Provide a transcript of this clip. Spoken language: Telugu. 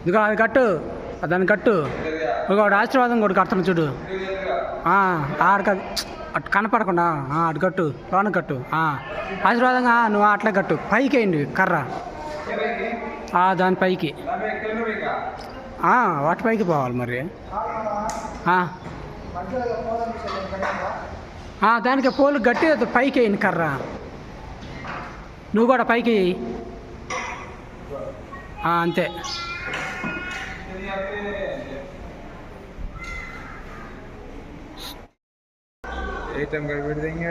ఇదిగో అది కట్టు, దాన్ని కట్టు. ఇంకోటి ఆశీర్వాదం కూడా కడతాను చూడు. ఆడక అటు కనపడకుండా అటు కట్టు, లోన కట్టు. ఆశీర్వాదంగా నువ్వు అట్లా కట్టు, పైకి వేయండి కర్ర. దాని పైకి, వాటి పైకి పోవాలి మరి. దానికి పోలు గట్టి పైకి వేయండి కర్ర. నువ్వు కూడా పైకి వేయి. అంతే. एकदम गड़बड़ देंगे